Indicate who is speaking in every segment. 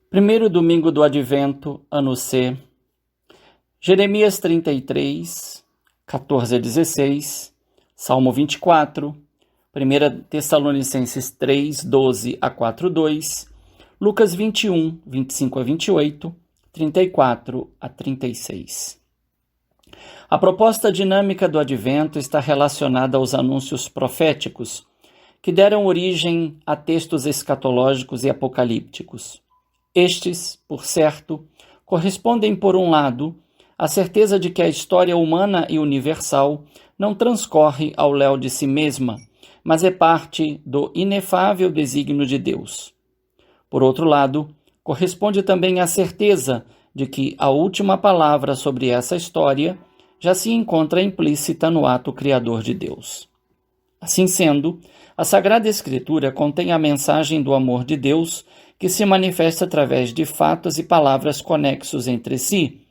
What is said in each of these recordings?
Speaker 1: Primeiro domingo do Advento, ano C, Jeremias 33, 14 a 16, Salmo 24, 1 Tessalonicenses 3, 12 a 4, 2, Lucas 21, 25 a 28, 34 a 36. A proposta dinâmica do Advento está relacionada aos anúncios proféticos, que deram origem a textos escatológicos e apocalípticos. Estes, por certo, correspondem, por um lado, à certeza de que a história humana e universal não transcorre ao léu de si mesma, mas é parte do inefável desígnio de Deus. Por outro lado, corresponde também à certeza de que a última palavra sobre essa história já se encontra implícita no ato criador de Deus. Assim sendo, a Sagrada Escritura contém a mensagem do amor de Deus que se manifesta através de fatos e palavras conexos entre si,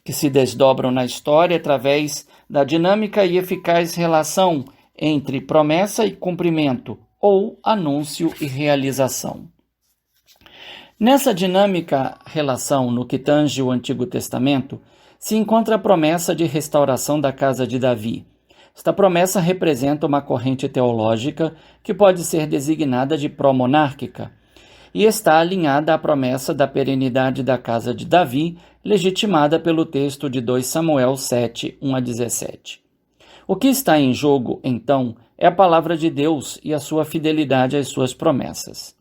Speaker 1: que se desdobram na história através da dinâmica e eficaz relação entre promessa e cumprimento, ou anúncio e realização. Nessa dinâmica relação, no que tange o Antigo Testamento, se encontra a promessa de restauração da casa de Davi. Esta promessa representa uma corrente teológica que pode ser designada de pró-monárquica, e está alinhada à promessa da perenidade da casa de Davi, legitimada pelo texto de 2 Samuel 7, 1 a 17. O que está em jogo, então, é a palavra de Deus e a sua fidelidade às suas promessas.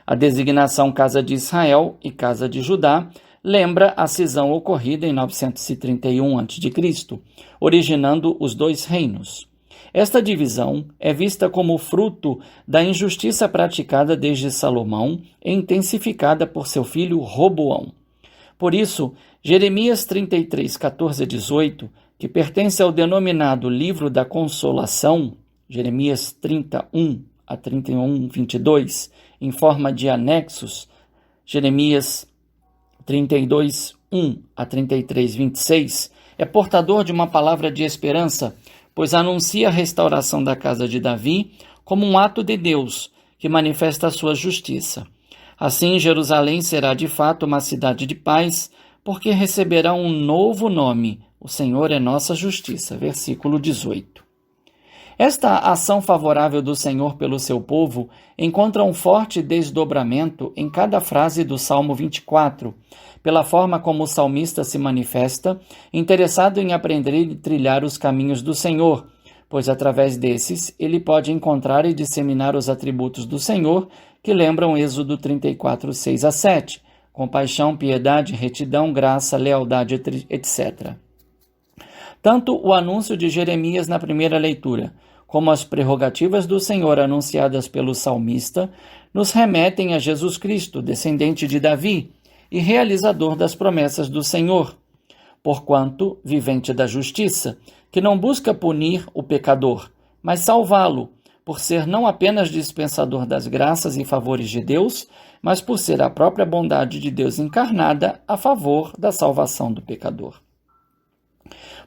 Speaker 1: A designação Casa de Israel e Casa de Judá lembra a cisão ocorrida em 931 a.C., originando os dois reinos. Esta divisão é vista como fruto da injustiça praticada desde Salomão e intensificada por seu filho Roboão. Por isso, Jeremias 33, 14 a 18, que pertence ao denominado Livro da Consolação, Jeremias 31 a 31, 22, em forma de anexos, Jeremias 32, 1 a 33, 26, é portador de uma palavra de esperança, pois anuncia a restauração da casa de Davi como um ato de Deus que manifesta a sua justiça. Assim, Jerusalém será de fato uma cidade de paz, porque receberá um novo nome, o Senhor é nossa justiça. Versículo 18. Esta ação favorável do Senhor pelo seu povo encontra um forte desdobramento em cada frase do Salmo 24, pela forma como o salmista se manifesta, interessado em aprender e trilhar os caminhos do Senhor, pois através desses ele pode encontrar e disseminar os atributos do Senhor que lembram Êxodo 34, 6 a 7, compaixão, piedade, retidão, graça, lealdade, etc. Tanto o anúncio de Jeremias na primeira leitura, como as prerrogativas do Senhor anunciadas pelo salmista, nos remetem a Jesus Cristo, descendente de Davi e realizador das promessas do Senhor, porquanto vivente da justiça, que não busca punir o pecador, mas salvá-lo, por ser não apenas dispensador das graças e favores de Deus, mas por ser a própria bondade de Deus encarnada a favor da salvação do pecador.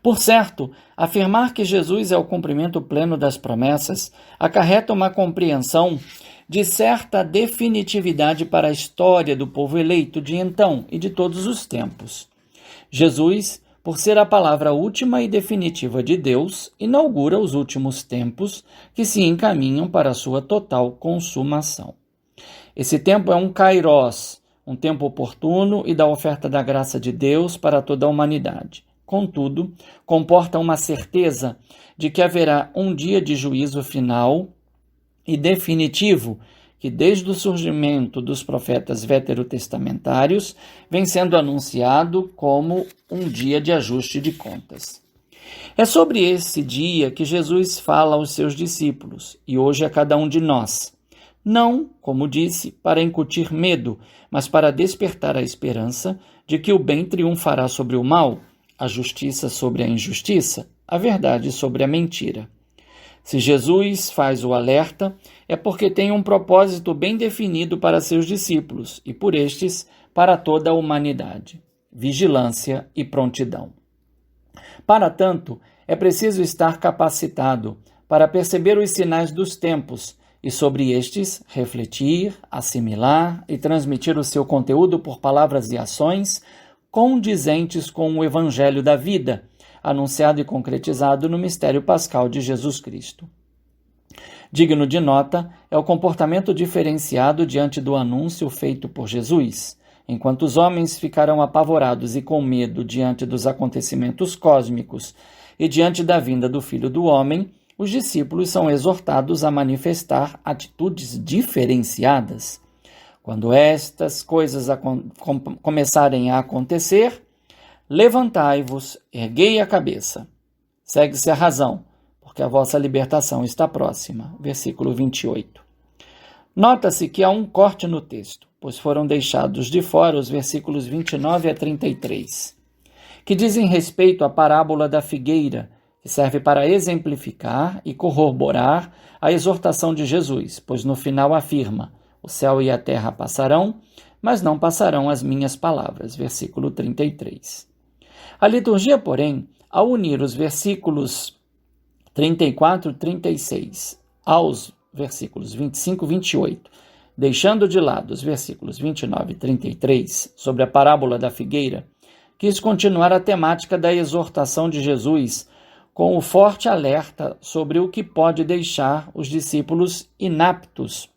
Speaker 1: Por certo, afirmar que Jesus é o cumprimento pleno das promessas acarreta uma compreensão de certa definitividade para a história do povo eleito de então e de todos os tempos. Jesus, por ser a palavra última e definitiva de Deus, inaugura os últimos tempos que se encaminham para a sua total consumação. Esse tempo é um kairos, um tempo oportuno e da oferta da graça de Deus para toda a humanidade. Contudo, comporta uma certeza de que haverá um dia de juízo final e definitivo, que desde o surgimento dos profetas veterotestamentários vem sendo anunciado como um dia de ajuste de contas. É sobre esse dia que Jesus fala aos seus discípulos e hoje a cada um de nós. Não, como disse, para incutir medo, mas para despertar a esperança de que o bem triunfará sobre o mal, a justiça sobre a injustiça, a verdade sobre a mentira. Se Jesus faz o alerta, é porque tem um propósito bem definido para seus discípulos e, por estes, para toda a humanidade: vigilância e prontidão. Para tanto, é preciso estar capacitado para perceber os sinais dos tempos e sobre estes refletir, assimilar e transmitir o seu conteúdo por palavras e ações condizentes com o Evangelho da vida, anunciado e concretizado no mistério pascal de Jesus Cristo. Digno de nota é o comportamento diferenciado diante do anúncio feito por Jesus. Enquanto os homens ficarão apavorados e com medo diante dos acontecimentos cósmicos e diante da vinda do Filho do Homem, os discípulos são exortados a manifestar atitudes diferenciadas. Quando estas coisas começarem a acontecer, levantai-vos, erguei a cabeça. Segue-se a razão, porque a vossa libertação está próxima. Versículo 28. Nota-se que há um corte no texto, pois foram deixados de fora os versículos 29 a 33, que dizem respeito à parábola da figueira, que serve para exemplificar e corroborar a exortação de Jesus, pois no final afirma: o céu e a terra passarão, mas não passarão as minhas palavras. Versículo 33. A liturgia, porém, ao unir os versículos 34 e 36 aos versículos 25 e 28, deixando de lado os versículos 29 e 33 sobre a parábola da figueira, quis continuar a temática da exortação de Jesus com o forte alerta sobre o que pode deixar os discípulos inaptos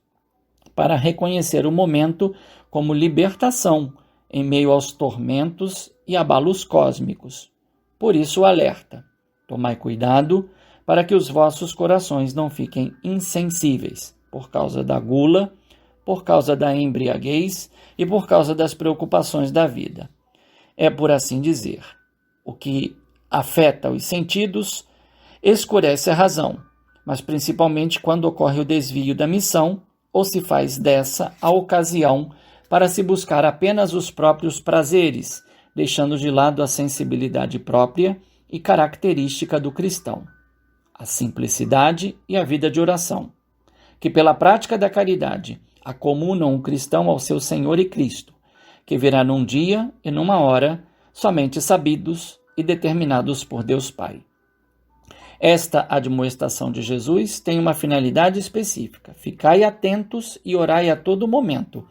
Speaker 1: para reconhecer o momento como libertação em meio aos tormentos e abalos cósmicos. Por isso o alerta: tomai cuidado para que os vossos corações não fiquem insensíveis por causa da gula, por causa da embriaguez e por causa das preocupações da vida. É, por assim dizer, o que afeta os sentidos escurece a razão, mas principalmente quando ocorre o desvio da missão ou se faz dessa a ocasião para se buscar apenas os próprios prazeres, deixando de lado a sensibilidade própria e característica do cristão, a simplicidade e a vida de oração, que pela prática da caridade acomunam o cristão ao seu Senhor e Cristo, que virá num dia e numa hora somente sabidos e determinados por Deus Pai. Esta admoestação de Jesus tem uma finalidade específica: ficai atentos e orai a todo momento,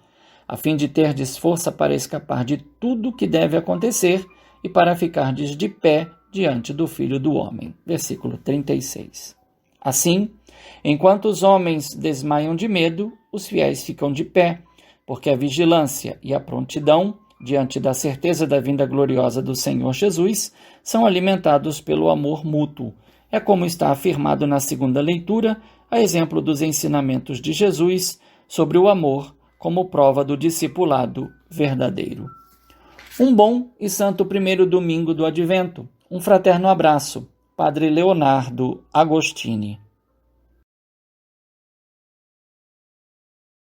Speaker 1: a fim de terdes força para escapar de tudo que deve acontecer e para ficardes de pé diante do Filho do Homem. Versículo 36. Assim, enquanto os homens desmaiam de medo, os fiéis ficam de pé, porque a vigilância e a prontidão, diante da certeza da vinda gloriosa do Senhor Jesus, são alimentados pelo amor mútuo. É como está afirmado na segunda leitura, a exemplo dos ensinamentos de Jesus sobre o amor como prova do discipulado verdadeiro. Um bom e santo primeiro domingo do Advento. Um fraterno abraço. Padre Leonardo Agostini.